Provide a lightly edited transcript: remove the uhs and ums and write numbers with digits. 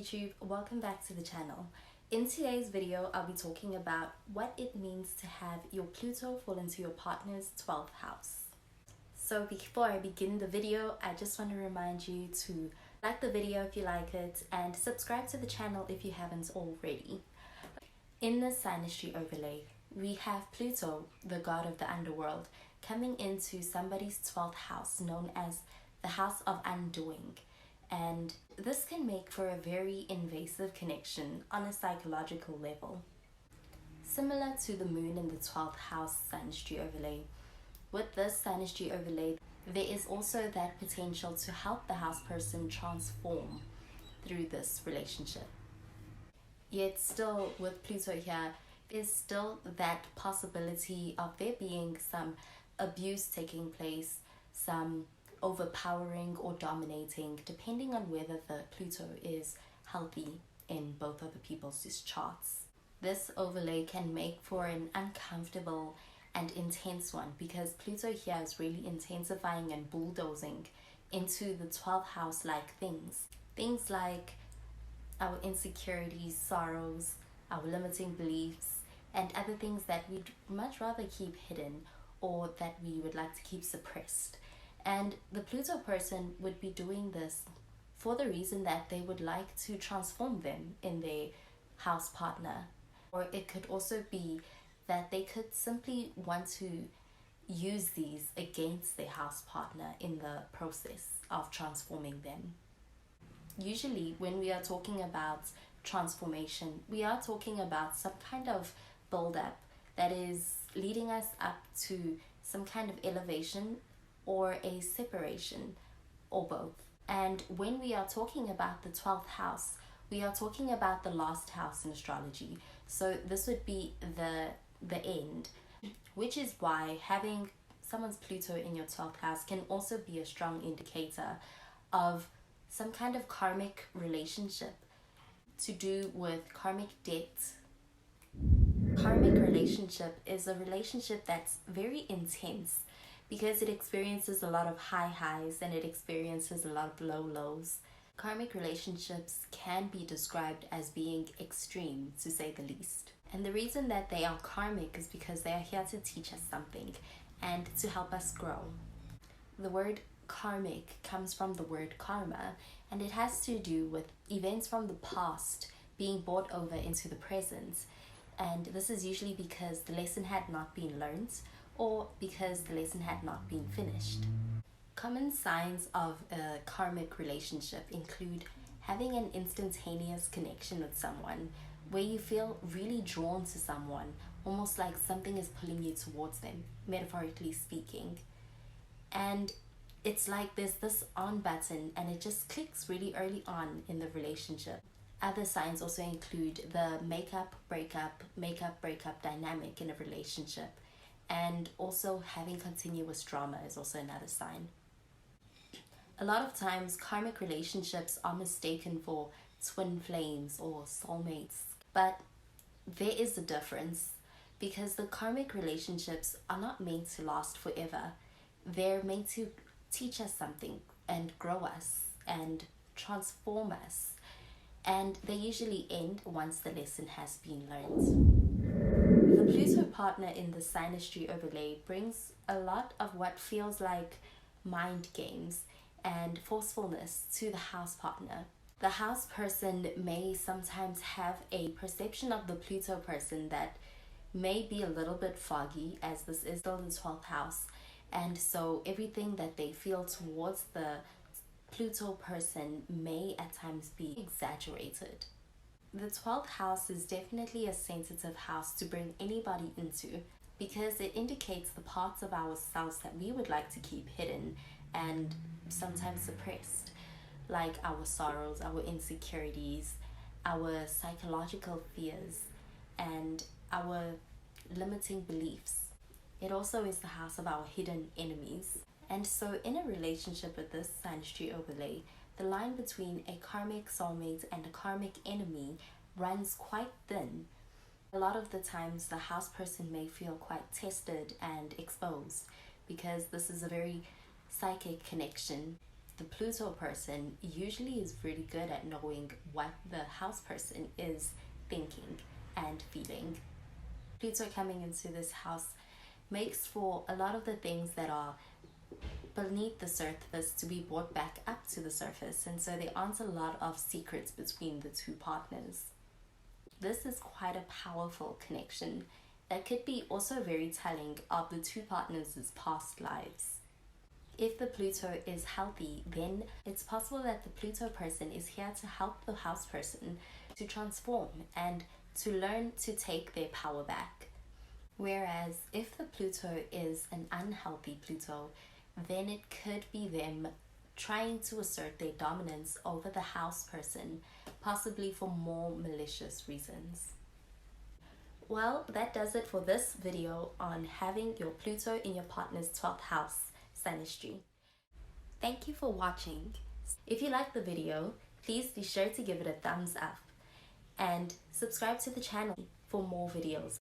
YouTube, welcome back to the channel. In today's video, I'll be talking about what it means to have your Pluto fall into your partner's 12th house. So before I begin the video, I just want to remind you to like the video if you like it and subscribe to the channel if you haven't already. In the SYNASTRY overlay, we have Pluto, the god of the underworld, coming into somebody's 12th house known as the house of undoing. And this can make for a very invasive connection on a psychological level. Similar to the moon in the 12th house SYNASTRY overlay, with this SYNASTRY overlay, there is also that potential to help the house person transform through this relationship. Yet still, with Pluto here, there's still that possibility of there being some abuse taking place, some overpowering or dominating, depending on whether the Pluto is healthy in both of the people's charts. This overlay can make for an uncomfortable and intense one because Pluto here is really intensifying and bulldozing into the 12th house like things. Things like our insecurities, sorrows, our limiting beliefs, and other things that we'd much rather keep hidden or that we would like to keep suppressed. And the Pluto person would be doing this for the reason that they would like to transform them in their house partner. Or it could also be that they could simply want to use these against their house partner in the process of transforming them. Usually when we are talking about transformation, we are talking about some kind of build-up that is leading us up to some kind of elevation or a separation, or both. And when we are talking about the 12th house, we are talking about the last house in astrology. So this would be the end, which is why having someone's Pluto in your 12th house can also be a strong indicator of some kind of karmic relationship to do with karmic debt. Karmic relationship is a relationship that's very intense because it experiences a lot of high highs and it experiences a lot of low lows. Karmic relationships can be described as being extreme, to say the least. And the reason that they are karmic is because they are here to teach us something and to help us grow. The word karmic comes from the word karma, and it has to do with events from the past being brought over into the present. And this is usually because the lesson had not been learned or because the lesson had not been finished. Common signs of a karmic relationship include having an instantaneous connection with someone where you feel really drawn to someone, almost like something is pulling you towards them, metaphorically speaking. And it's like there's this on button and it just clicks really early on in the relationship. Other signs also include the makeup, breakup dynamic in a relationship. And also having continuous drama is also another sign. A lot of times karmic relationships are mistaken for twin flames or soulmates. But there is a difference because the karmic relationships are not meant to last forever. They're meant to teach us something and grow us and transform us. And they usually end once the lesson has been learned. The Pluto partner in the SYNASTRY overlay brings a lot of what feels like mind games and forcefulness to the house partner. The house person may sometimes have a perception of the Pluto person that may be a little bit foggy, as this is still the 12th house, and so everything that they feel towards the Pluto person may at times be exaggerated. The 12th house is definitely a sensitive house to bring anybody into because it indicates the parts of ourselves that we would like to keep hidden and sometimes suppressed, like our sorrows, our insecurities, our psychological fears, and our limiting beliefs. It also is the house of our hidden enemies. And so in a relationship with this SYNASTRY overlay, the line between a karmic soulmate and a karmic enemy runs quite thin. A lot of the times the house person may feel quite tested and exposed because this is a very psychic connection. the Pluto person usually is really good at knowing what the house person is thinking and feeling. Pluto coming into this house makes for a lot of the things that are beneath the surface to be brought back up to the surface, and so there aren't a lot of secrets between the two partners. This is quite a powerful connection that could be also very telling of the two partners' past lives. If the Pluto is healthy, then it's possible that the Pluto person is here to help the house person to transform and to learn to take their power back. Whereas if the Pluto is an unhealthy Pluto, then it could be them trying to assert their dominance over the house person, possibly for more malicious reasons. Well, that does it for this video on having your Pluto in your partner's 12th house, SYNASTRY. Thank you for watching. If you liked the video, please be sure to give it a thumbs up and subscribe to the channel for more videos.